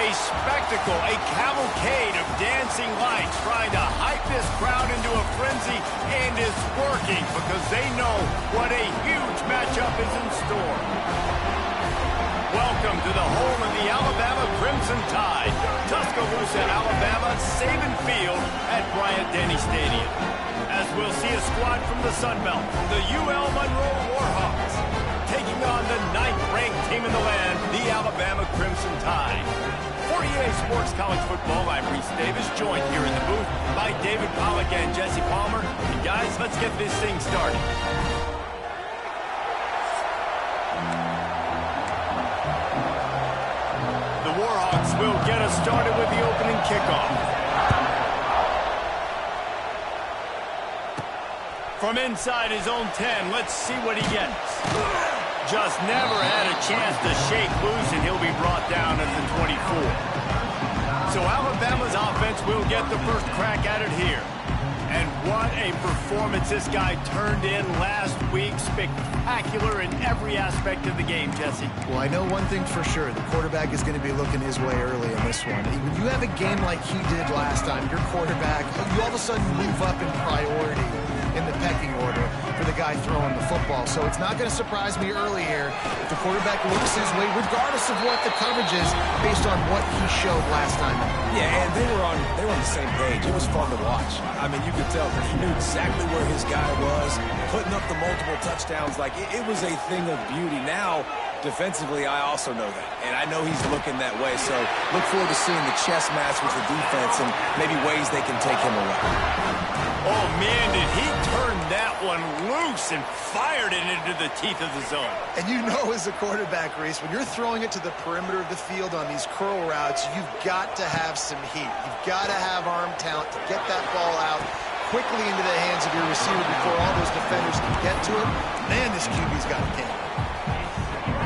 A spectacle, a cavalcade of dancing lights trying to hype this crowd into a frenzy, and it's working because they know what a huge matchup is in store. Welcome to the home of the Alabama Crimson Tide. Tuscaloosa, Alabama, Saban Field at Bryant-Denny Stadium. As we'll see a squad from the Sun Belt, the UL Monroe Warhawks, taking on the 9th-ranked team in the land, the Alabama Crimson Tide. For EA Sports College Football, I'm Reese Davis, joined here in the booth by David Pollack and Jesse Palmer. And guys, let's get this thing started. The Warhawks will get us started with the opening kickoff. From inside his own 10, let's see what he gets. Just never had a chance to shake loose, and he'll be brought down at the 24. So Alabama's offense will get the first crack at it here. And what a performance this guy turned in last week. Spectacular in every aspect of the game, Jesse. Well, I know one thing for sure. The quarterback is going to be looking his way early in this one. When you have a game like he did last time, your quarterback, you all of a sudden move up in priority in the pecking order for the guy throwing the football. So it's not going to surprise me early here if the quarterback looks his way, regardless of what the coverage is, based on what he showed last time. Yeah, and they were on the same page. It was fun to watch. I mean, you could tell that he knew exactly where his guy was, putting up the multiple touchdowns. Like, it was a thing of beauty. Now, defensively, I also know that. And I know he's looking that way. So look forward to seeing the chess match with the defense and maybe ways they can take him away. Oh, man, did he turn that one loose and fired it into the teeth of the zone. And you know, as a quarterback, Reese, when you're throwing it to the perimeter of the field on these curl routes, you've got to have some heat. You've got to have arm talent to get that ball out quickly into the hands of your receiver before all those defenders can get to it. Man, this QB's got a game.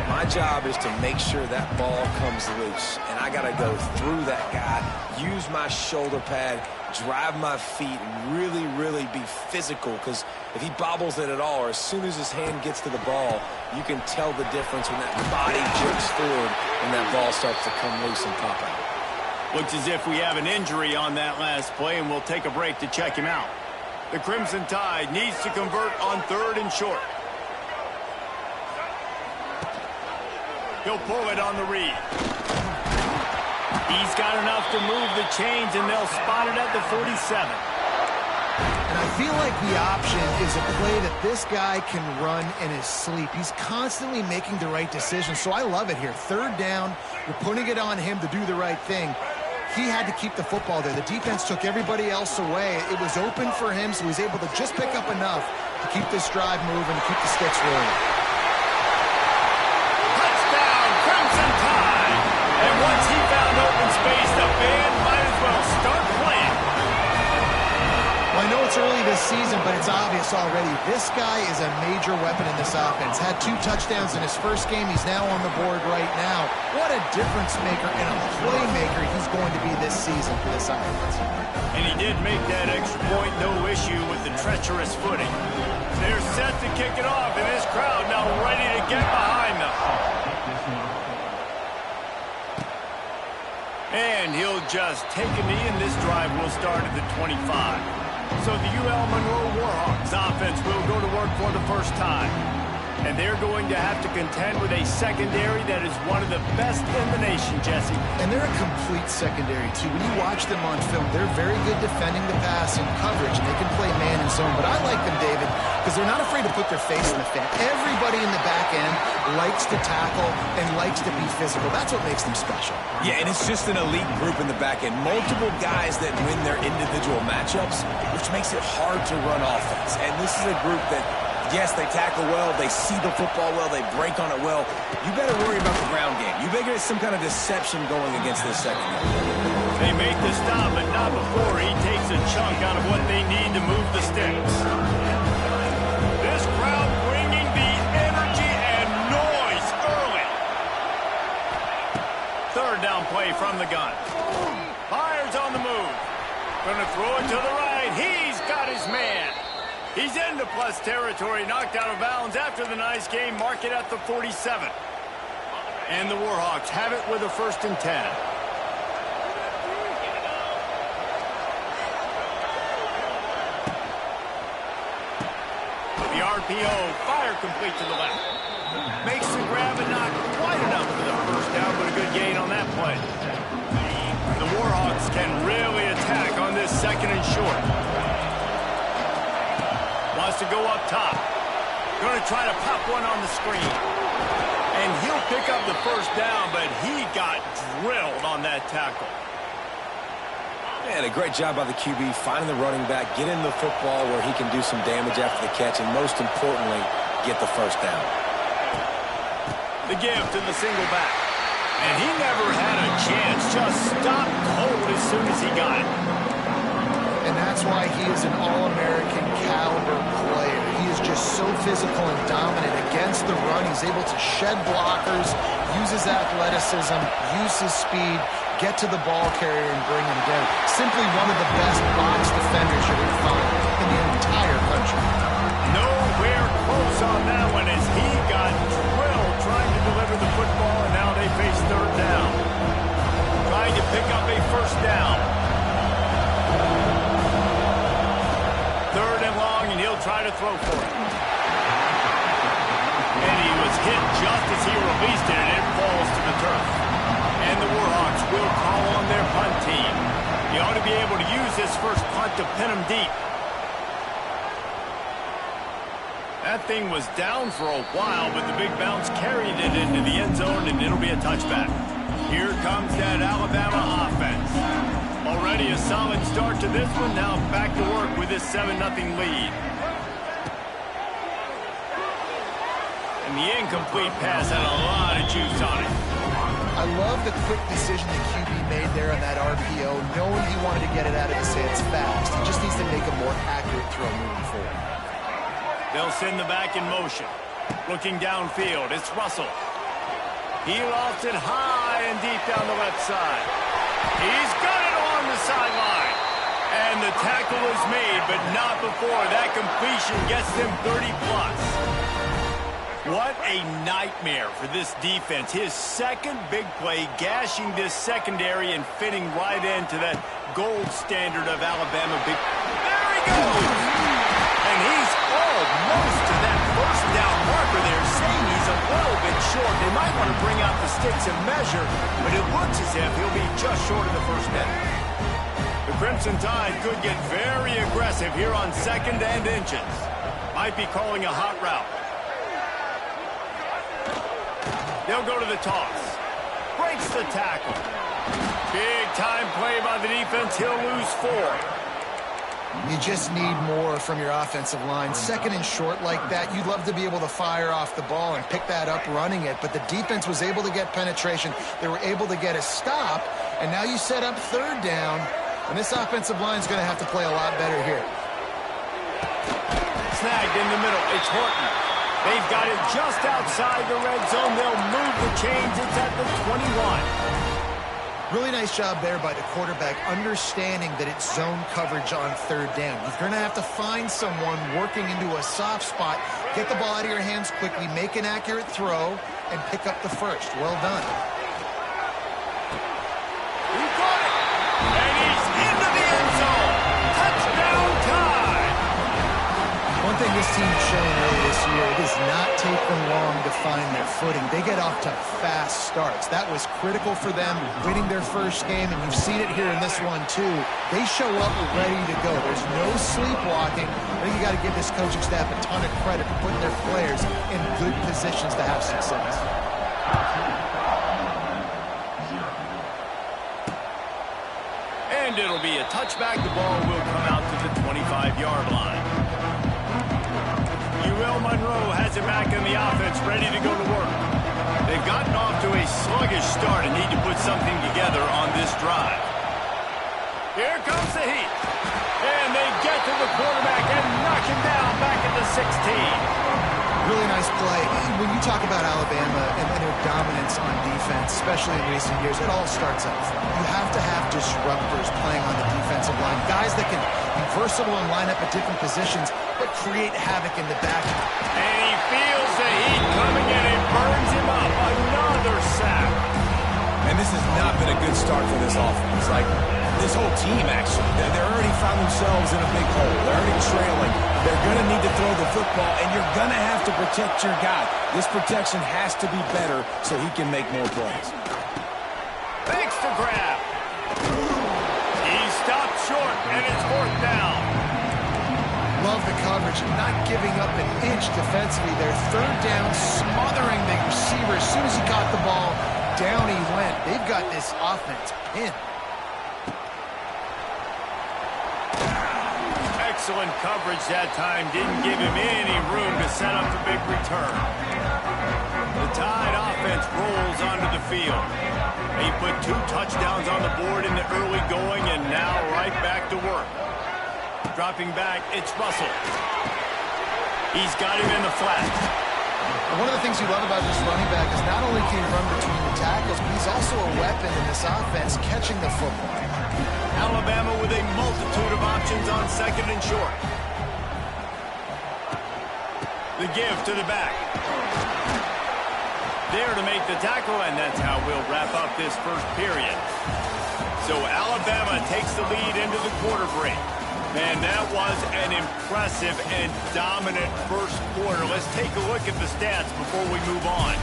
My job is to make sure that ball comes loose, and I got to go through that guy, use my shoulder pad, drive my feet, and really, really be physical, because if he bobbles it at all, or as soon as his hand gets to the ball, you can tell the difference when that body jerks forward and that ball starts to come loose and pop out. Looks as if we have an injury on that last play, and we'll take a break to check him out. The Crimson Tide needs to convert on 3rd and short. He'll pull it on the read. He's got enough to move the chains, and they'll spot it at the 47. And I feel like the option is a play that this guy can run in his sleep. He's constantly making the right decision, so I love it here. 3rd down, you're putting it on him to do the right thing. He had to keep the football there. The defense took everybody else away. It was open for him, so he was able to just pick up enough to keep this drive moving, to keep the sticks rolling. And once he found open space, the band might as well start playing. Well, I know it's early this season, but it's obvious already. This guy is a major weapon in this offense. Had 2 touchdowns in his first game. He's now on the board right now. What a difference maker and a playmaker he's going to be this season for this offense. And he did make that extra point, no issue with the treacherous footing. They're set to kick it off, and this crowd now ready to get behind them. And he'll just take a knee, and this drive will start at the 25. So the UL Monroe Warhawks offense will go to work for the first time. And they're going to have to contend with a secondary that is one of the best in the nation, Jesse. And they're a complete secondary, too. When you watch them on film, they're very good defending the pass and coverage, and they can play man and zone. But I like them, David, because they're not afraid to put their face in the fan. Everybody in the back end likes to tackle and likes to be physical. That's what makes them special. Yeah, and it's just an elite group in the back end. Multiple guys that win their individual matchups, which makes it hard to run offense. And this is a group that, yes, they tackle well, they see the football well, they break on it well. You better worry about the ground game. You better get some kind of deception going against this secondary. They make the stop, but not before he takes a chunk out of what they need to move the sticks. This crowd bringing the energy and noise early. 3rd down play from the gun. Fires on the move. Gonna throw it to the right. He's got his man. He's into plus territory, knocked out of bounds after the nice game. Mark it at the 47. And the Warhawks have it with a 1st and 10. The RPO, fire complete to the left. Makes the grab and not quite enough for the first down, but a good gain on that play. The Warhawks can really attack on this second and short. Wants to go up top. Going to try to pop one on the screen. And he'll pick up the first down, but he got drilled on that tackle. Man, a great job by the QB finding the running back, getting the football where he can do some damage after the catch, and most importantly, get the first down. The give to the single back. And he never had a chance. Just stopped cold as soon as he got it. And that's why he is an All-American caliber player. He is just so physical and dominant against the run. He's able to shed blockers, use his athleticism, use his speed, get to the ball carrier and bring him down. Simply one of the best box defenders you're going to find in the entire country. Nowhere close on that one as he got drilled trying to deliver the football, and now they face third down. Trying to pick up a first down. Third and long, and he'll try to throw for it. And he was hit just as he released it, and it falls to the turf. And the Warhawks will call on their punt team. He ought to be able to use this first punt to pin him deep. That thing was down for a while, but the big bounce carried it into the end zone, and it'll be a touchback. Here comes that Alabama offense. Already a solid start to this one. Now back to work with this 7-0 lead. And the incomplete pass had a lot of juice on it. I love the quick decision the QB made there on that RPO, knowing he wanted to get it out of his hands fast. He just needs to make a more accurate throw moving forward. They'll send the back in motion. Looking downfield, it's Russell. He lofts it high and deep down the left side. He's got it along the sideline. And the tackle is made, but not before that completion gets them 30+. What a nightmare for this defense. His second big play, gashing this secondary and fitting right into that gold standard of Alabama. There he goes! And he's almost to that first down marker there, saying he's a little bit short. They might want to bring out the sticks and measure, but it looks as if he'll be just short of the first down. The Crimson Tide could get very aggressive here on 2nd and inches. Might be calling a hot route. They'll go to the toss. Breaks the tackle. Big time play by the defense. He'll lose 4. You just need more from your offensive line. 2nd and short like that, you'd love to be able to fire off the ball and pick that up running it, but the defense was able to get penetration. They were able to get a stop, and now you set up 3rd down, and this offensive line is going to have to play a lot better here. Snagged in the middle. It's Horton. They've got it just outside the red zone. They'll move the chains. It's at the 21. Really nice job there by the quarterback, understanding that it's zone coverage on 3rd down. You're going to have to find someone working into a soft spot, get the ball out of your hands quickly, make an accurate throw, and pick up the first. Well done. He got it! And he's into the end zone! Touchdown time! One thing this team's shown early this year, it does not take them long to find their footing. They get off to fast starts. That was critical for them, winning their first game, and you've seen it here in this one too. They show up ready to go. There's no sleepwalking. I think you got to give this coaching staff a ton of credit for putting their players in good positions to have success. And it'll be a touchback. The ball will come out to the 25-yard line. UL Monroe has it back in the offense, ready to go to work. They've gotten off to a sluggish start and need to put something together on this drive. Here comes the heat. And they get to the quarterback and knock him down back at the 16. Really nice play. When you talk about Alabama and their dominance on defense, especially in recent years, it all starts up front. You have to have disruptors playing on the defensive line, guys that can be versatile and line up at different positions, but create havoc in the back. And he feels the heat coming and it burns him up. Another sack. And this has not been a good start for this offense. Like, this whole team, actually. They're already found themselves in a big hole. They're already trailing. They're going to need to throw the football, and you're going to have to protect your guy. This protection has to be better so he can make more plays. Thanks to grab. He stopped short, and it's 4th down. Love the coverage, not giving up an inch defensively there. 3rd down, smothering the receiver. As soon as he caught the ball, down he went. They've got this offense pinned. Excellent coverage that time. Didn't give him any room to set up the big return. The Tide offense rolls onto the field. He put 2 touchdowns on the board in the early going, and now right back to work. Dropping back, it's Russell. He's got him in the flat. One of the things you love about this running back is not only can he run between the tackles, but he's also a weapon in this offense, catching the football. Alabama with a multitude of options on 2nd and short. The give to the back. There to make the tackle, and that's how we'll wrap up this first period. So Alabama takes the lead into the quarter break. Man, that was an impressive and dominant first quarter. Let's take a look at the stats before we move on.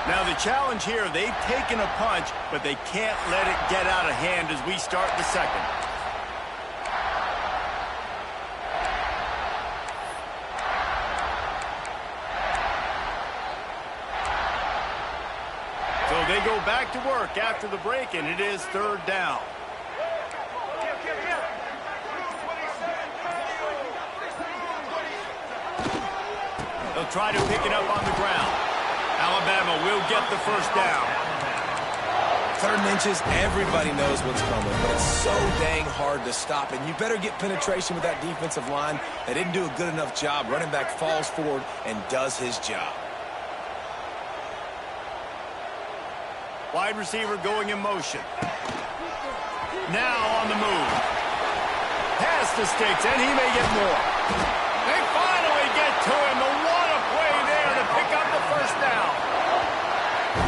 Now the challenge here, they've taken a punch, but they can't let it get out of hand as we start the second. So they go back to work after the break, and it is 3rd down. They'll try to pick it up on the ground. Alabama will get the first down. 3rd and inches, everybody knows what's coming, but it's so dang hard to stop. And you better get penetration with that defensive line. They didn't do a good enough job. Running back falls forward and does his job. Wide receiver going in motion. Now on the move. Past the sticks, and he may get more. They finally get to him. What a play there to pick up the first down.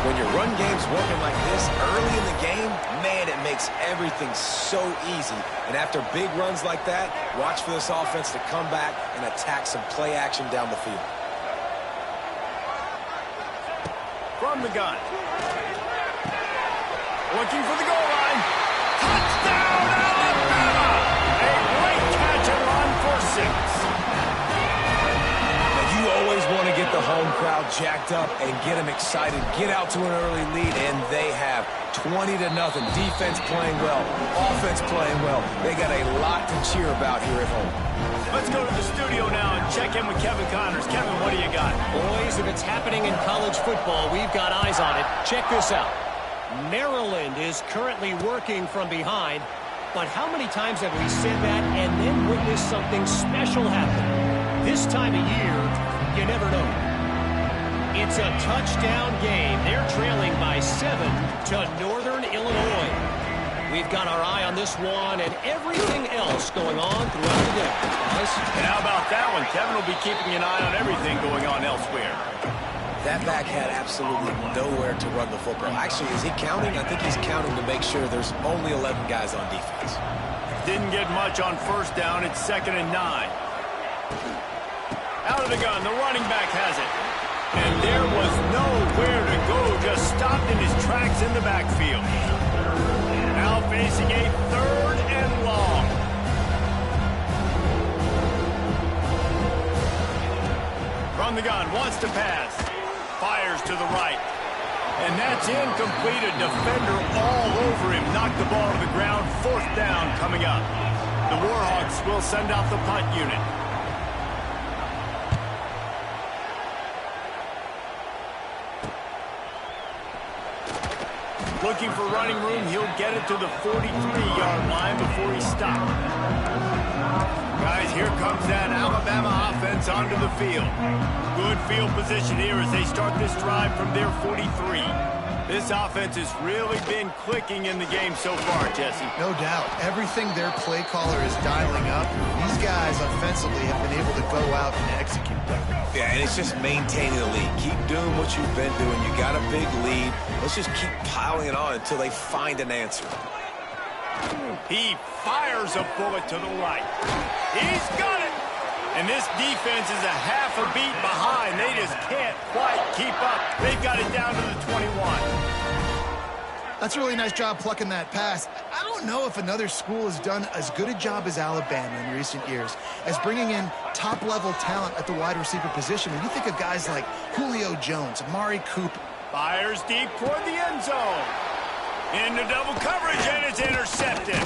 When your run game's working like this early in the game, man, it makes everything so easy. And after big runs like that, watch for this offense to come back and attack some play action down the field. From the gun. Looking for the goal line. Touchdown, Alabama! A great catch and run for 6. Now, you always want to get the home crowd jacked up and get them excited. Get out to an early lead, and they have 20-0. Defense playing well. Offense playing well. They got a lot to cheer about here at home. Let's go to the studio now and check in with Kevin Connors. Kevin, what do you got? Boys, if it's happening in college football, we've got eyes on it. Check this out. Maryland is currently working from behind, but how many times have we said that and then witnessed something special happen? This time of year, you never know. It's a touchdown game. They're trailing by 7 to Northern Illinois. We've got our eye on this one and everything else going on throughout the day. Guys? And how about that one? Kevin will be keeping an eye on everything going on elsewhere. That back had absolutely nowhere to run the football. Actually, is he counting? I think he's counting to make sure there's only 11 guys on defense. Didn't get much on first down. It's 2nd and 9. Out of the gun. The running back has it. And there was nowhere to go. Just stopped in his tracks in the backfield. Now facing a 3rd and long. From the gun. Wants to pass. Fires to the right. And that's incomplete. A defender all over him. Knocked the ball to the ground. 4th down coming up. The Warhawks will send out the punt unit. Looking for running room. He'll get it to the 43-yard line before he stopped. Guys, here comes that Alabama offense onto the field. Good field position here as they start this drive from their 43. This offense has really been clicking in the game so far, Jesse. No doubt. Everything their play caller is dialing up, these guys offensively have been able to go out and execute them. Yeah, and it's just maintaining the lead. Keep doing what you've been doing. You got a big lead. Let's just keep piling it on until they find an answer. He fires a bullet to the right. He's got it! And this defense is a half a beat behind. They just can't quite keep up. They've got it down to the 21. That's a really nice job plucking that pass. I don't know if another school has done as good a job as Alabama in recent years as bringing in top-level talent at the wide receiver position. When you think of guys like Julio Jones, Amari Cooper. Fires deep toward the end zone. Into double coverage, and it's intercepted.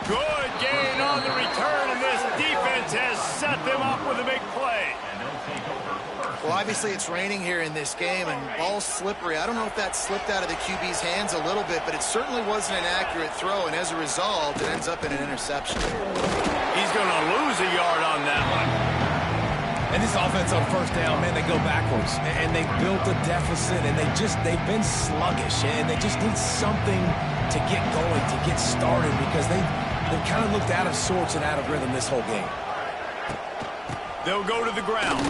Good gain on the return, and this defense has set them up with a big play. Well, obviously it's raining here in this game, and ball's slippery. I don't know if that slipped out of the QB's hands a little bit, but it certainly wasn't an accurate throw, and as a result, it ends up in an interception. He's going to lose a yard on that one. And this offense on first down, man, they go backwards. And they built a deficit, and they've been sluggish, and they just need something to get going, to get started, because they've kind of looked out of sorts and out of rhythm this whole game. They'll go to the ground.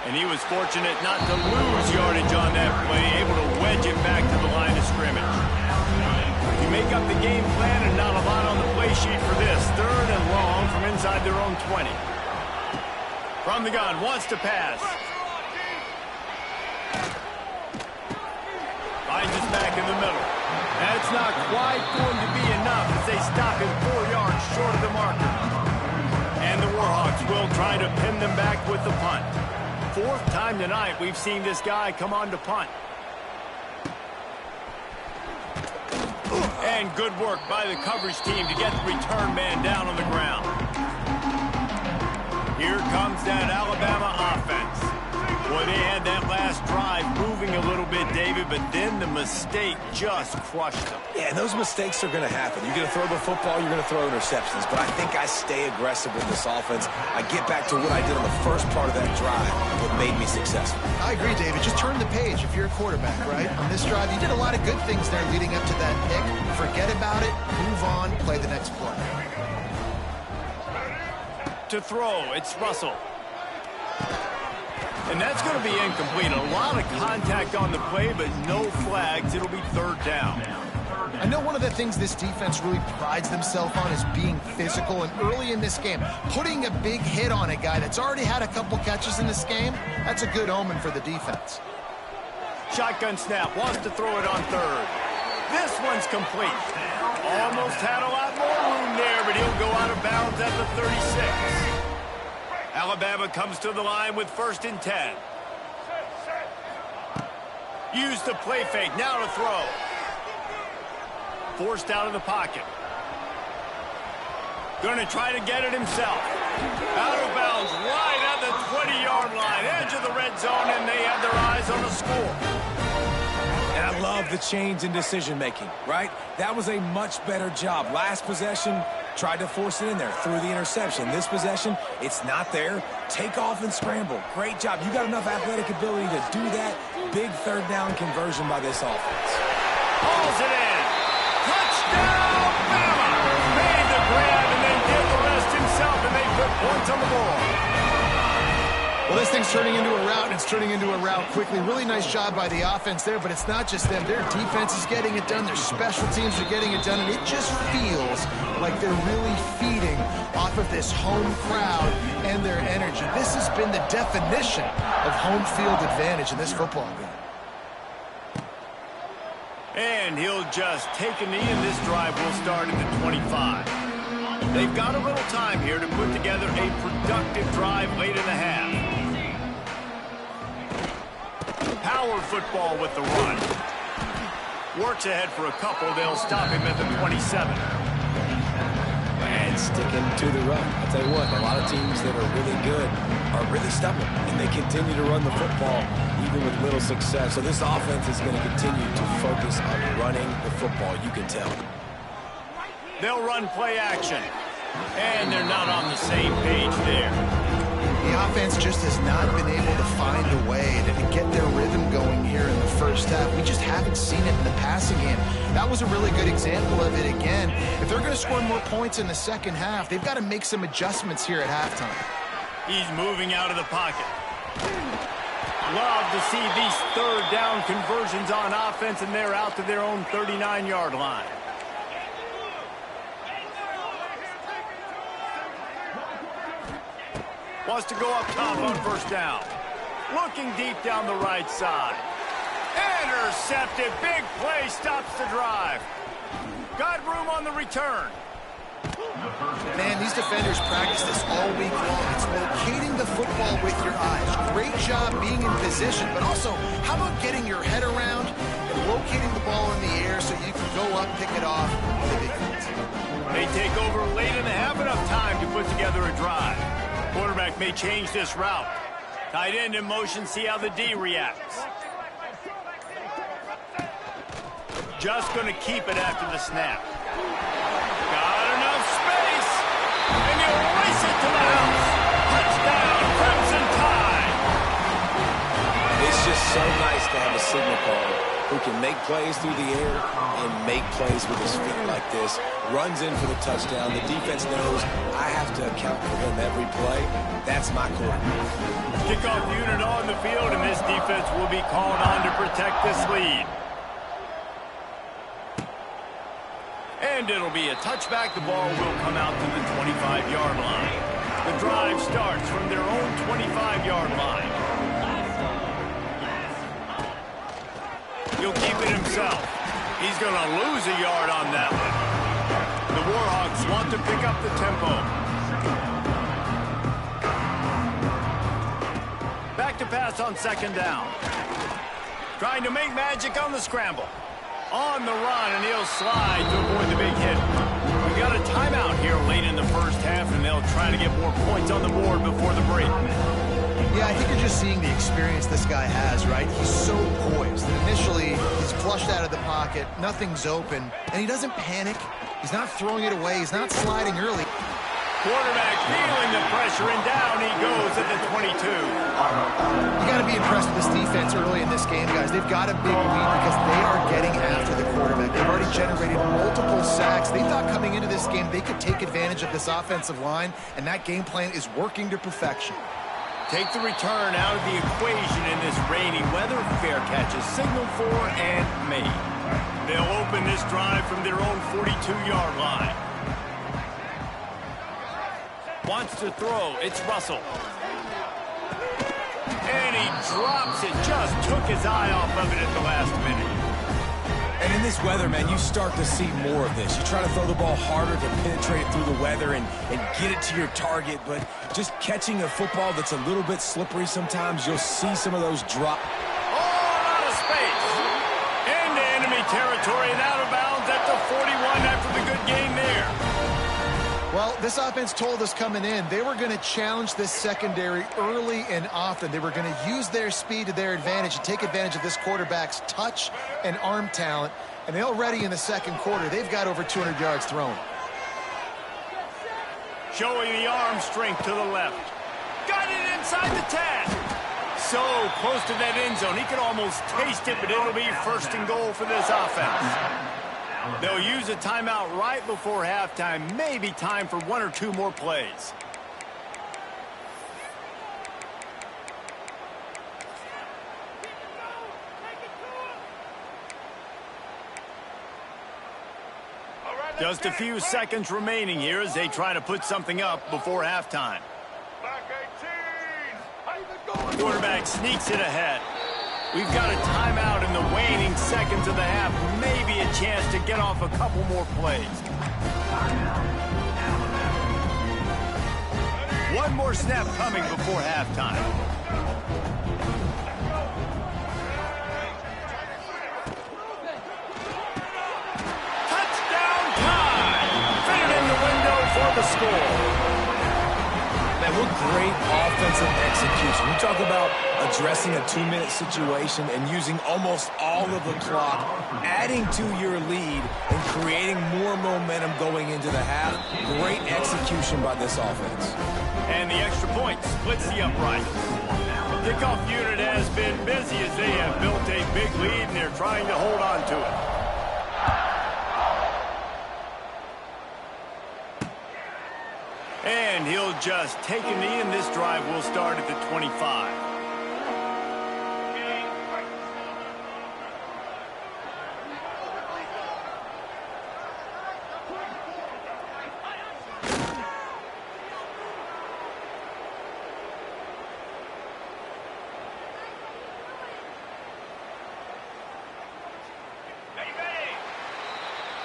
And he was fortunate not to lose yardage on that play, able to wedge it back to the line of scrimmage. You make up the game plan and not a lot on the play sheet for this. 3rd and long from inside their own 20. From the gun, wants to pass. Finds us back in the middle. That's not quite going to be enough as they stop him 4 yards short of the marker. And the Warhawks will try to pin them back with the punt. 4th time tonight we've seen this guy come on to punt. And good work by the coverage team to get the return man down on the ground. Here comes that Alabama offense. Boy, they had that last drive moving a little bit, David, but then the mistake just crushed them. Yeah, and those mistakes are going to happen. You're going to throw the football, you're going to throw interceptions. But I think I stay aggressive with this offense. I get back to what I did on the first part of that drive, what made me successful. I agree, David. Just turn the page if you're a quarterback, right? On this drive, you did a lot of good things there leading up to that pick. Forget about it, move on, play the next play. To throw, it's Russell. And that's going to be incomplete. A lot of contact on the play, but no flags. It'll be 3rd down. I know one of the things this defense really prides themselves on is being physical, and early in this game, putting a big hit on a guy that's already had a couple catches in this game, that's a good omen for the defense. Shotgun snap, wants to throw it on 3rd. This one's complete. Almost had a lot more room there, but he'll go out of bounds at the 36. Alabama comes to the line with 1st and 10. Use the play fake, now to throw. Forced out of the pocket. Going to try to get it himself. Out of bounds, right at the 20-yard line, edge of the red zone, and they have their eyes on the score. And I love the change in decision-making, right? That was a much better job. Last possession, tried to force it in there, threw the interception. This possession, it's not there. Take off and scramble. Great job. You got enough athletic ability to do that. Big 3rd down conversion by this offense. Hauls it in. Touchdown, Bama! Made the grab and then did the rest himself, and they put points on the board. Well, this thing's turning into a rout, and it's turning into a rout quickly. Really nice job by the offense there, but it's not just them. Their defense is getting it done. Their special teams are getting it done, and it just feels like they're really feeding off of this home crowd and their energy. This has been the definition of home field advantage in this football game. And he'll just take a knee, and this drive will start at the 25. They've got a little time here to put together a productive drive late in the half. Power football with the run. Works ahead for a couple. They'll stop him at the 27. And sticking to the run. I'll tell you what, a lot of teams that are really good are really stubborn, and they continue to run the football even with little success. So this offense is going to continue to focus on running the football, you can tell. They'll run play action. And they're not on the same page there. The offense just has not been able to find a way to get their rhythm going here in the first half. We just haven't seen it in the passing game. That was a really good example of it again. If they're going to score more points in the second half, they've got to make some adjustments here at halftime. He's moving out of the pocket. Love to see these third down conversions on offense, and they're out to their own 39-yard line. Wants to go up top on first down. Looking deep down the right side. Intercepted. Big play stops the drive. Got room on the return. Man, these defenders practice this all week long. It's locating the football with your eyes. Great job being in position, but also, how about getting your head around and locating the ball in the air so you can go up, pick it off on the defense. They take over late and have enough time to put together a drive. Quarterback may change this route. Tight end in motion, see how the D reacts. Just going to keep it after the snap. Got enough space, and he'll race it to the house. Touchdown, Crimson Tide. It's just so nice to have a signal caller who can make plays through the air and make plays with his feet like this. Runs in for the touchdown. The defense knows I have to account for him every play. That's my quarterback. Kickoff unit on the field, and this defense will be called on to protect this lead. And it'll be a touchback. The ball will come out to the 25-yard line. The drive starts from their own 25-yard line. He'll keep it himself. He's going to lose a yard on that one. The Warhawks want to pick up the tempo. Back to pass on second down. Trying to make magic on the scramble. On the run, and he'll slide to avoid the big hit. We got a timeout here late in the first half, and they'll try to get more points on the board before the break. Yeah, I think you're just seeing the experience this guy has, right? He's so poised. Initially, he's flushed out of the pocket, nothing's open, and he doesn't panic. He's not throwing it away. He's not sliding early. Quarterback feeling the pressure, and down he goes at the 22. You got to be impressed with this defense early in this game, guys. They've got a big lead because they are getting after the quarterback. They've already generated multiple sacks. They thought coming into this game they could take advantage of this offensive line, and that game plan is working to perfection. Take the return out of the equation in this rainy weather. Fair catch is signaled for and made. They'll open this drive from their own 42-yard line. Wants to throw. It's Russell. And he drops it. Just took his eye off of it at the last minute. And in this weather, man, you start to see more of this. You try to throw the ball harder to penetrate it through the weather and get it to your target, but just catching a football that's a little bit slippery sometimes, you'll see some of those drop. All out of space. Into enemy territory and out of bounds at the 41 after the good game there. Well, this offense told us coming in they were going to challenge this secondary early and often. They were going to use their speed to their advantage and take advantage of this quarterback's touch and arm talent. And they already in the second quarter, they've got over 200 yards thrown. Showing the arm strength to the left. Got it inside the 10. So close to that end zone. He can almost taste it, but it'll be first and goal for this offense. They'll use a timeout right before halftime. Maybe time for one or two more plays. Just a few seconds remaining here as they try to put something up before halftime. Quarterback sneaks it ahead. We've got a timeout in the waning seconds of the half. Maybe a chance to get off a couple more plays. One more snap coming before halftime. Touchdown time! Fitted in the window for the score. Man, what great offensive execution. You talk about addressing a 2-minute situation and using almost all of the clock, adding to your lead and creating more momentum going into the half. Great execution by this offense. And the extra point splits the upright. The kickoff unit has been busy as they have built a big lead and they're trying to hold on to it. And he'll He'll just take a knee, and this drive will start at the 25.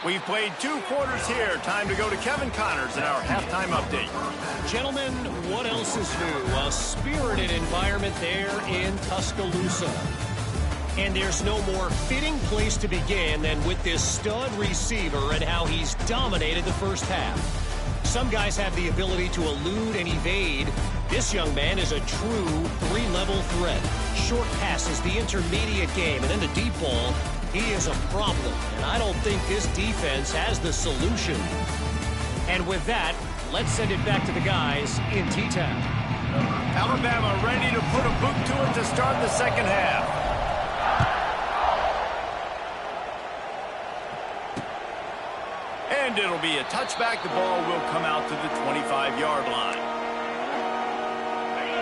We've played 2 quarters here. Time to go to Kevin Connors in our halftime update. Gentlemen, what else is new? A spirited environment there in Tuscaloosa. And there's no more fitting place to begin than with this stud receiver and how he's dominated the first half. Some guys have the ability to elude and evade. This young man is a true 3-level threat. Short passes, the intermediate game, and then the deep ball. He is a problem, and I don't think this defense has the solution. And with that, let's send it back to the guys in T-Town. Alabama ready to put a boot to it to start the second half. And it'll be a touchback. The ball will come out to the 25-yard line.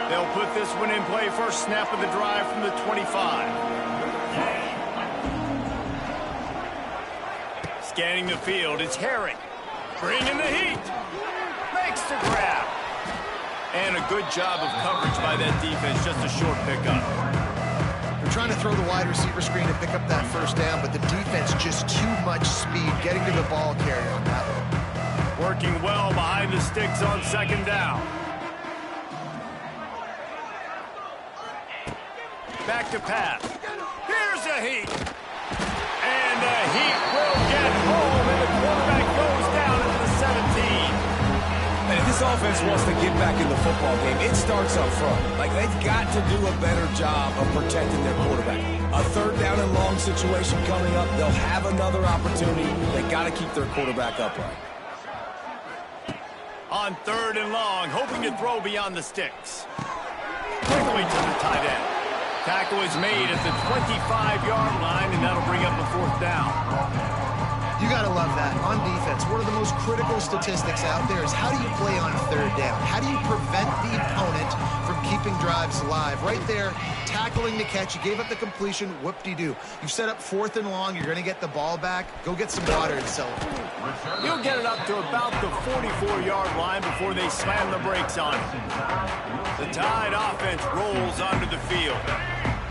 They'll put this one in play. First snap of the drive from the 25. Scanning the field, it's Herring. Bringing the heat. Makes the grab. And a good job of coverage by that defense. Just a short pickup. They're trying to throw the wide receiver screen to pick up that first down, but the defense just too much speed getting to the ball carrier on that one. Working well behind the sticks on second down. Back to pass. Here's the heat. And the heat will get home, and the quarterback goes down at the 17. And if this offense wants to get back in the football game, it starts up front. Like, they've got to do a better job of protecting their quarterback. A third down and long situation coming up. They'll have another opportunity. They got to keep their quarterback upright. On third and long, hoping to throw beyond the sticks. Quickly to the tight end. Tackle is made at the 25-yard line, and that'll bring up a fourth down. You got to love that. On defense, one of the most critical statistics out there is how do you play on third down? How do you prevent the opponent from keeping drives alive? Right there, tackling the catch. You gave up the completion. Whoop-de-doo. You've set up fourth and long. You're going to get the ball back. Go get some water and celebrate. He'll get it up to about the 44-yard line before they slam the brakes on him. The Tide offense rolls onto the field.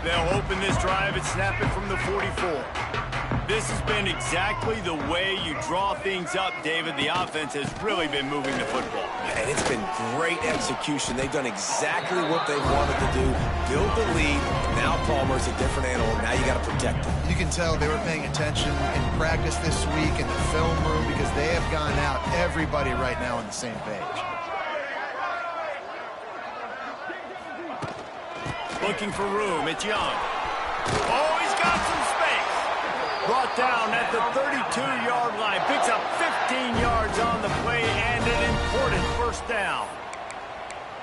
They'll open this drive and snap it from the 44. This has been exactly the way you draw things up, David. The offense has really been moving the football. And it's been great execution. They've done exactly what they wanted to do. Build the lead. Now Palmer's a different animal. Now you got to protect him. You can tell they were paying attention in practice this week in the film room because they have gone out, everybody right now on the same page. Looking for room. It's Young. Oh, he's got some space. Brought down at the 32-yard line. Picks up 15 yards on the play and an important first down.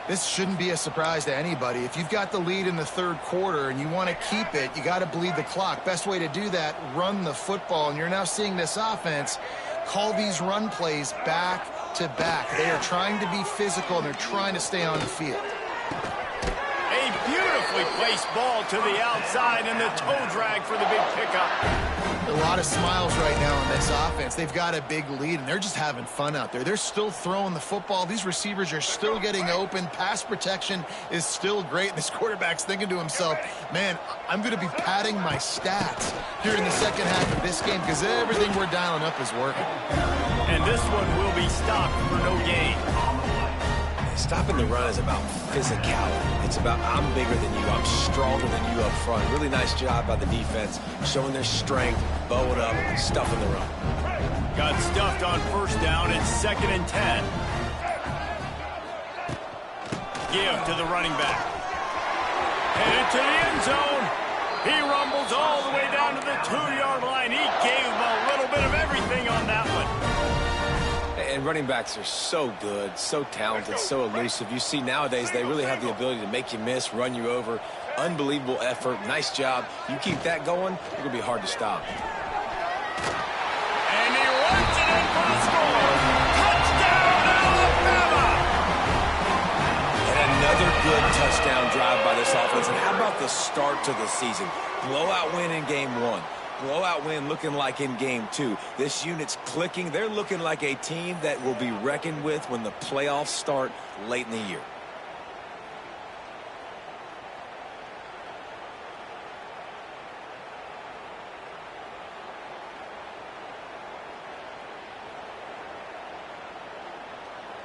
This shouldn't be a surprise to anybody. If you've got the lead in the third quarter and you want to keep it, you got to bleed the clock. Best way to do that, run the football. And you're now seeing this offense call these run plays back to back. They are trying to be physical and they're trying to stay on the field. A beautifully placed ball to the outside and the toe drag for the big pickup. A lot of smiles right now on this offense. They've got a big lead, and they're just having fun out there. They're still throwing the football. These receivers are still getting open. Pass protection is still great. This quarterback's thinking to himself, man, I'm going to be padding my stats here in the second half of this game because everything we're dialing up is working. And this one will be stopped for no gain. Stopping the run is about physicality. It's about I'm bigger than you, I'm stronger than you up front. Really nice job by the defense, showing their strength, bow it up, and stuffing the run. Got stuffed on first down. It's 2nd and 10. Give to the running back. Headed to the end zone. He rumbles all the way down to the 2-yard line. He gave him a little bit of everything on that one. And running backs are so good, so talented, so elusive. You see nowadays they really have the ability to make you miss, run you over. Unbelievable effort. Nice job. You keep that going, it's going to be hard to stop. And he runs it in for the score. Touchdown, Alabama! good touchdown drive by this offense. And how about the start to the season? Blowout win in game 1. Blowout win looking like in game 2. This unit's clicking. They're looking like a team that will be reckoned with when the playoffs start late in the year.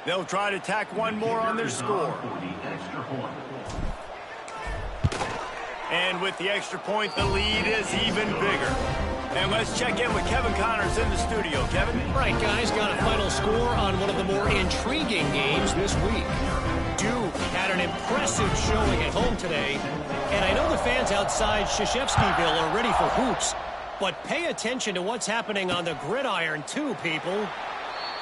They'll try to tack one more on their score. And with the extra point, the lead is even bigger. And let's check in with Kevin Connors in the studio. Kevin? Right, guys, got a final score on one of the more intriguing games this week. Duke had an impressive showing at home today. And I know the fans outside Krzyzewskiville are ready for hoops. But pay attention to what's happening on the gridiron, too, people.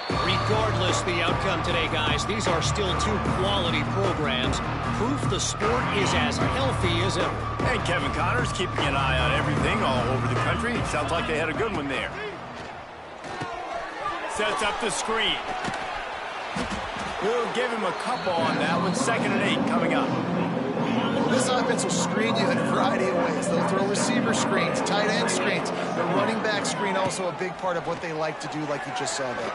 Regardless the outcome today, guys, these are still two quality programs. Proof the sport is as healthy as ever. And Kevin Connors keeping an eye on everything all over the country. Sounds like they had a good one there. Sets up the screen. We'll give him a couple on that one. 2nd and 8 coming up. This offense will screen you in a variety of ways. They'll throw receiver screens, tight end screens. The running back screen also a big part of what they like to do, like you just saw there.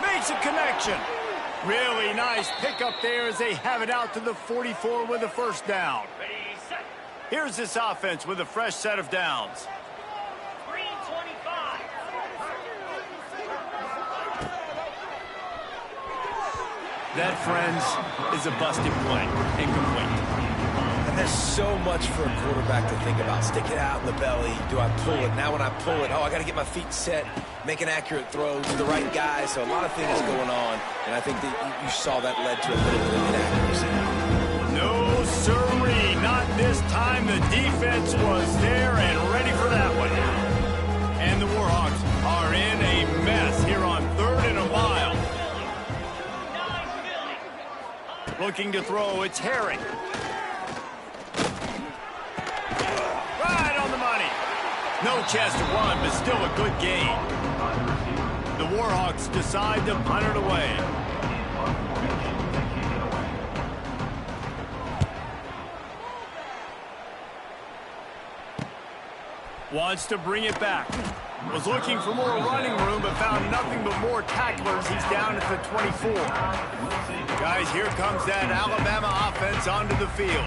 Makes a connection. Really nice pickup there as they have it out to the 44 with a first down. Here's this offense with a fresh set of downs. That, friends, is a busted play. Incomplete. And there's so much for a quarterback to think about. Stick it out in the belly. Do I pull it? Now when I pull it, I got to get my feet set, make an accurate throw to the right guy. So a lot of things going on, and I think that you saw that led to a little bit of inaccuracy. No, sirree. Not this time. The defense was there and ready for that one. And the Warhawks are in a mess here on 3rd and a mile. Looking to throw, it's Herring. Right on the money. No chance to run, but still a good game. The Warhawks decide to punt it away. Wants to bring it back. Was looking for more running room, but found nothing but more tacklers. He's down at the 24. Guys, here comes that Alabama offense onto the field.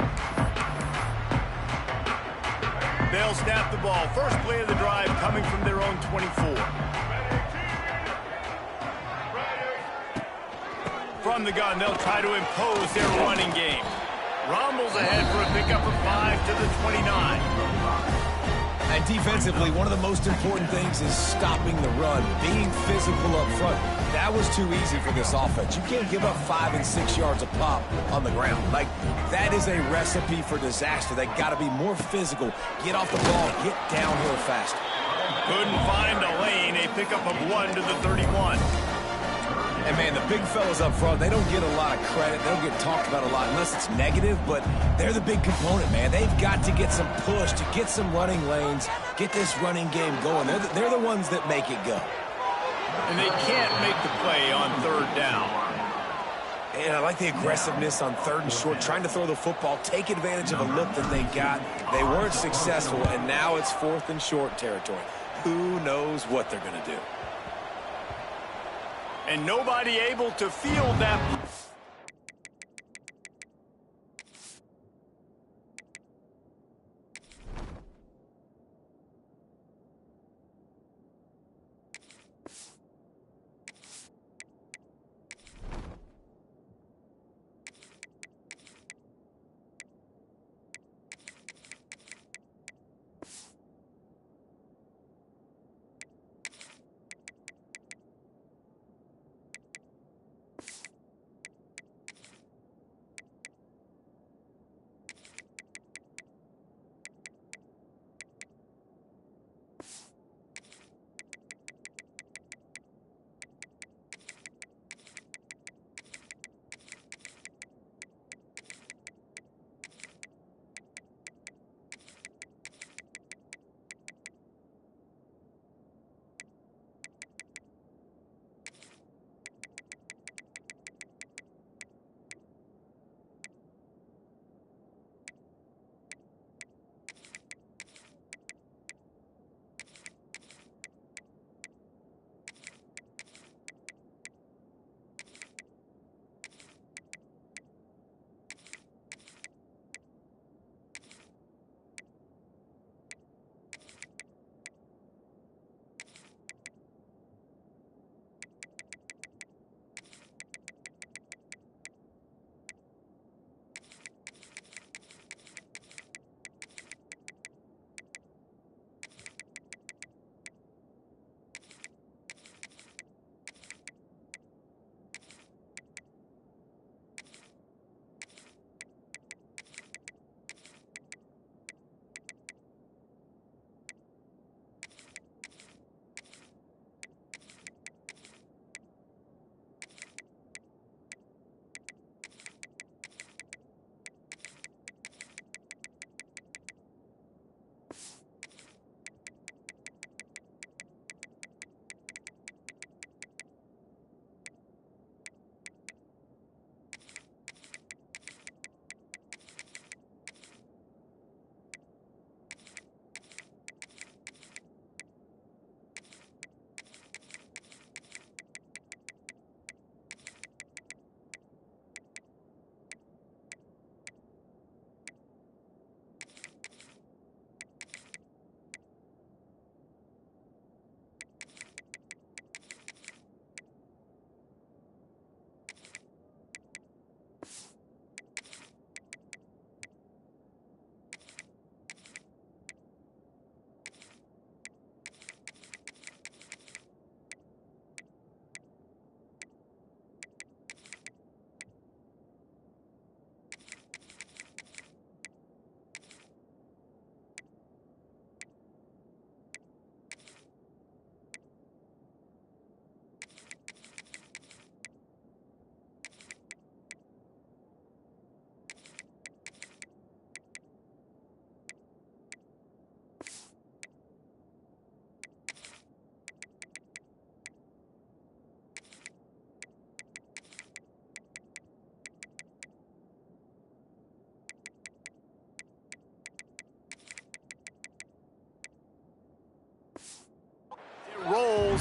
They'll snap the ball. First play of the drive coming from their own 24. From the gun, they'll try to impose their running game. Rumbles ahead for a pickup of 5 to the 29. And defensively, one of the most important things is stopping the run, being physical up front. That was too easy for this offense. You can't give up 5 and 6 yards a pop on the ground. Like, that is a recipe for disaster. They got to be more physical, get off the ball, get downhill fast. Couldn't find a lane. A pickup of 1 to the 31. And, man, the big fellas up front, they don't get a lot of credit. They don't get talked about a lot unless it's negative, but they're the big component, man. They've got to get some push, to get some running lanes, get this running game going. They're the ones that make it go. And they can't make the play on 3rd down. And I like the aggressiveness on 3rd and short, trying to throw the football, take advantage of a look that they got. They weren't successful, and now it's 4th and short territory. Who knows what they're going to do? And nobody able to field that.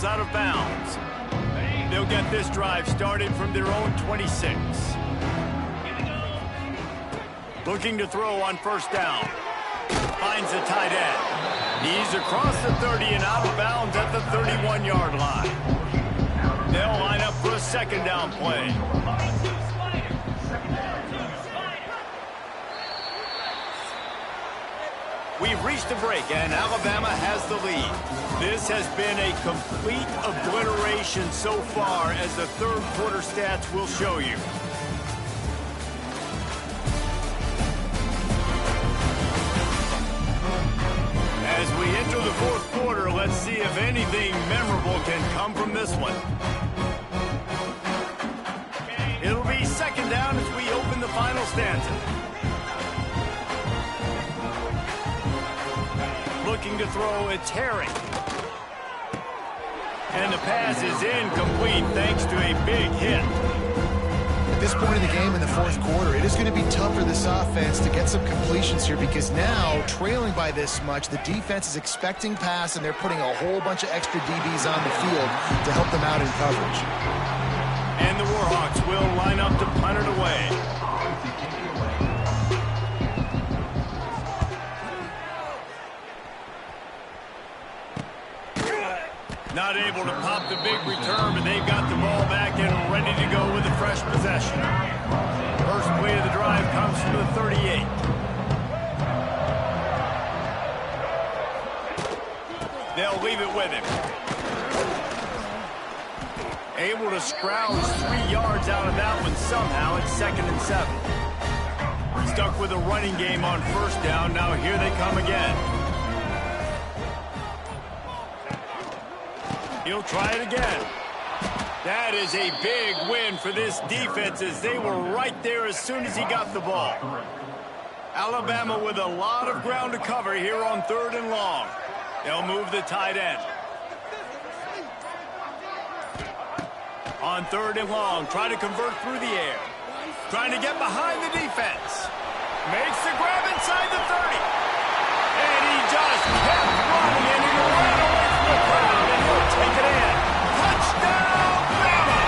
goes out of bounds. They'll get this drive started from their own 26. Looking to throw on first down. Finds the tight end. He's across the 30 and out of bounds at the 31-yard line. They'll line up for a second down play. We've reached a break, and Alabama has the lead. This has been a complete obliteration so far, as the third quarter stats will show you. As we enter the fourth quarter, let's see if anything memorable can come from this one. It'll be second down as we open the final stanza. Looking to throw, it's Herring. And the pass is incomplete thanks to a big hit. At this point in the game in the fourth quarter, it is going to be tough for this offense to get some completions here, because now, trailing by this much, the defense is expecting pass, and they're putting a whole bunch of extra DBs on the field to help them out in coverage. And the Warhawks will line up to punt it away. Not able to pop the big return, but they've got the ball back and ready to go with a fresh possession. First play of the drive comes from the 38. They'll leave it with him. Able to scrounge 3 yards out of that one somehow. It's 2nd and 7. Stuck with a running game on first down. Now here they come again. He'll try it again. That is a big win for this defense, as they were right there as soon as he got the ball. Alabama with a lot of ground to cover here on 3rd and long. They'll move the tight end. On 3rd and long, try to convert through the air. Trying to get behind the defense. Makes the grab inside the 30. And he just kept running, and he ran away from the crowd, and he'll take it in. Touchdown, Bama!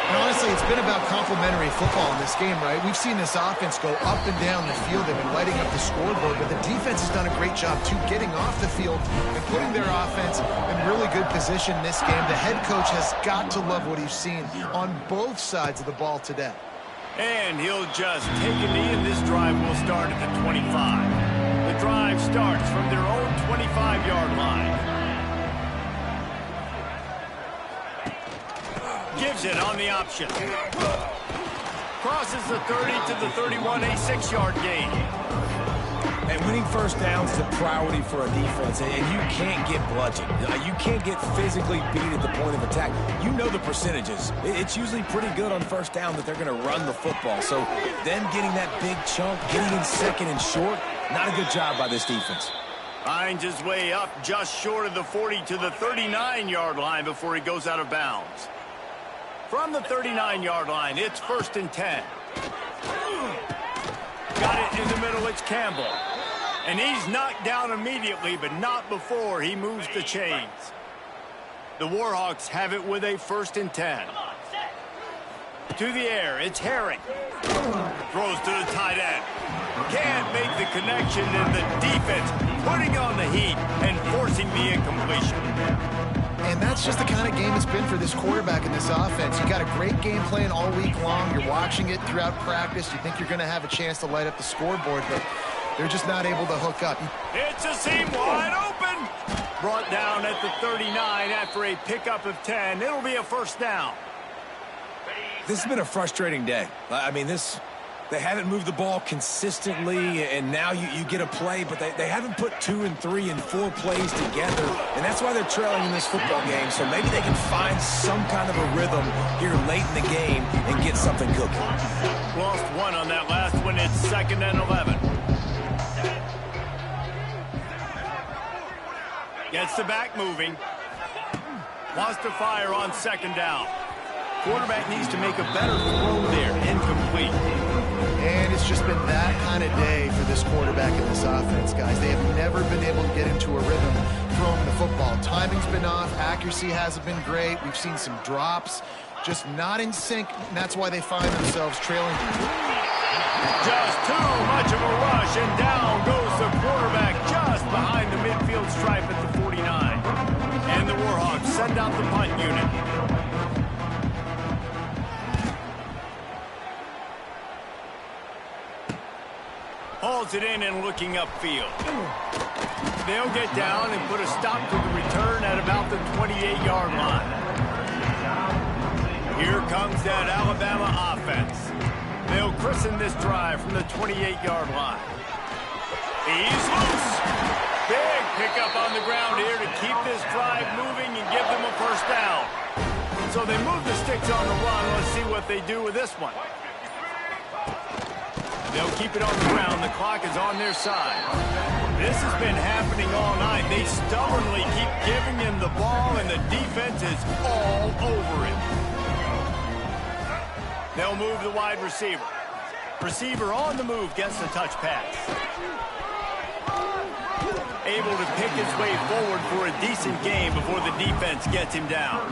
And honestly, it's been about complementary football in this game, right? We've seen this offense go up and down the field. They've been lighting up the scoreboard, but the defense has done a great job, too, getting off the field and putting their offense in really good position in this game. The head coach has got to love what he's seen on both sides of the ball today. And he'll just take a knee, and this drive will start at the 25. The drive starts from their own 25-yard line. Gives it on the option. Crosses the 30 to the 31, a 6-yard gain. And winning first downs is a priority for a defense, and you can't get bludgeoned. You can't get physically beat at the point of attack. You know the percentages. It's usually pretty good on first down that they're going to run the football. So them getting that big chunk, getting in second and short, not a good job by this defense. Finds his way up just short of the 40 to the 39-yard line before he goes out of bounds. From the 39-yard line, it's 1st and 10. Got it in the middle, it's Campbell. And he's knocked down immediately, but not before he moves the chains. The Warhawks have it with a 1st and 10. To the air, it's Herring. Throws to the tight end. Can't make the connection, and the defense putting on the heat and forcing the incompletion. And that's just the kind of game it's been for this quarterback in this offense. You got a great game plan all week long. You're watching it throughout practice. You think you're going to have a chance to light up the scoreboard, but they're just not able to hook up. It's a seam wide open. Brought down at the 39 after a pickup of 10. It'll be a first down. This has been a frustrating day. I mean, they haven't moved the ball consistently, and now you get a play, but they haven't put 2 and 3 and 4 plays together, and that's why they're trailing in this football game. So maybe they can find some kind of a rhythm here late in the game and get something cooking. Lost one on that last one. It's 2nd and 11. Gets the back moving. Wants to fire on 2nd down. Quarterback needs to make a better throw there. Incomplete. And it's just been that kind of day for this quarterback in this offense, guys. They have never been able to get into a rhythm throwing the football. Timing's been off. Accuracy hasn't been great. We've seen some drops. Just not in sync, and that's why they find themselves trailing. Just too much of a rush, and down goes the quarterback just behind the midfield stripe at the 49. And the Warhawks send out the punt unit. Hauls it in and looking upfield. They'll get down and put a stop to the return at about the 28-yard line. Here comes that Alabama offense. They'll christen this drive from the 28-yard line. He's loose. Big pickup on the ground here to keep this drive moving and give them a first down. So they move the sticks on the run. Let's see what they do with this one. They'll keep it on the ground. The clock is on their side. This has been happening all night. They stubbornly keep giving him the ball, and the defense is all over him. They'll move the wide receiver. Receiver on the move gets the touch pass. Able to pick his way forward for a decent game before the defense gets him down.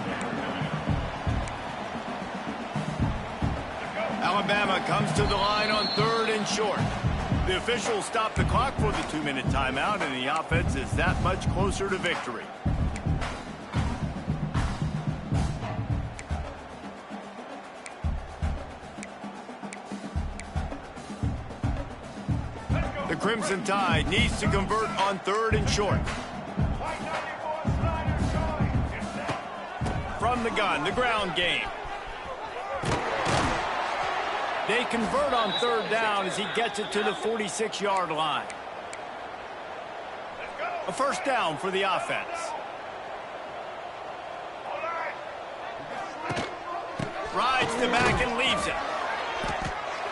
Alabama comes to the line on 3rd and short. The officials stop the clock for the 2-minute timeout, and the offense is that much closer to victory. The Crimson Tide needs to convert on 3rd and short. From the gun, the ground game. They convert on 3rd down as he gets it to the 46-yard line. A first down for the offense. Rides the back and leaves it.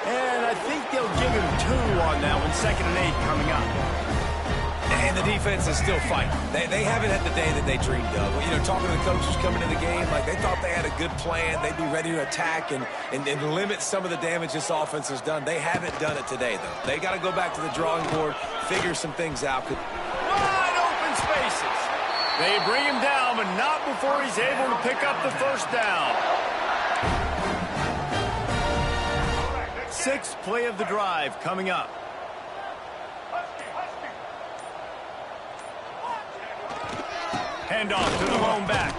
And I think they'll give him 2 on that one. 2nd and 8 coming up. And the defense is still fighting. They haven't had the day that they dreamed of. You know, talking to the coaches coming into the game, like they thought they had a good plan. They'd be ready to attack and limit some of the damage this offense has done. They haven't done it today, though. They got to go back to the drawing board, figure some things out. Wide open spaces. They bring him down, but not before he's able to pick up the first down. 6th play of the drive coming up. Handoff to the lone back.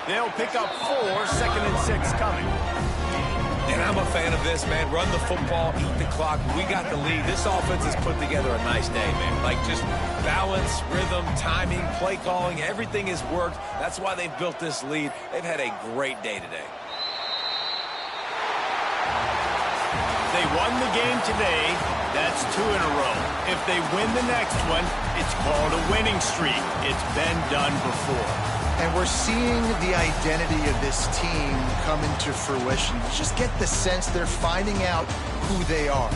They'll pick up 4, 2nd and 6 coming. And I'm a fan of this, man. Run the football, eat the clock. We got the lead. This offense has put together a nice day, man. Like just balance, rhythm, timing, play calling, everything has worked. That's why they've built this lead. They've had a great day today. They won the game today. That's 2 in a row. If they win the next one, it's called a winning streak. It's been done before. And we're seeing the identity of this team come into fruition. You just get the sense they're finding out who they are,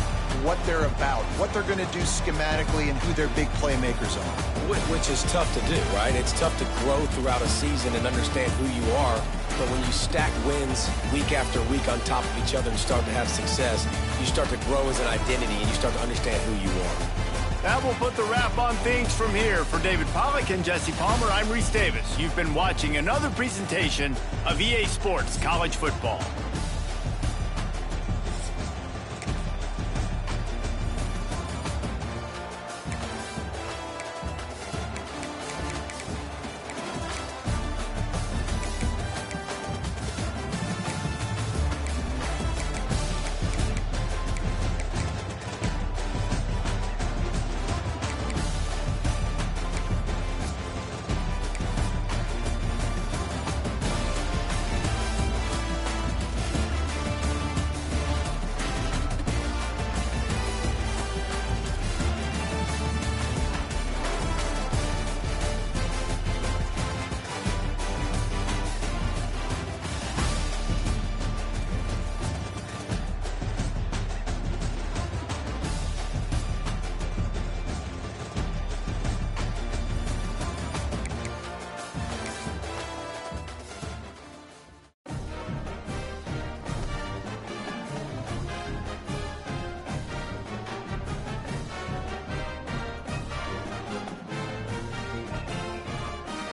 what they're about, what they're going to do schematically, and who their big playmakers are. Which is tough to do, right? It's tough to grow throughout a season and understand who you are. But when you stack wins week after week on top of each other and start to have success, you start to grow as an identity and you start to understand who you are. That will put the wrap on things from here. For David Pollack and Jesse Palmer, I'm Reese Davis. You've been watching another presentation of EA Sports College Football.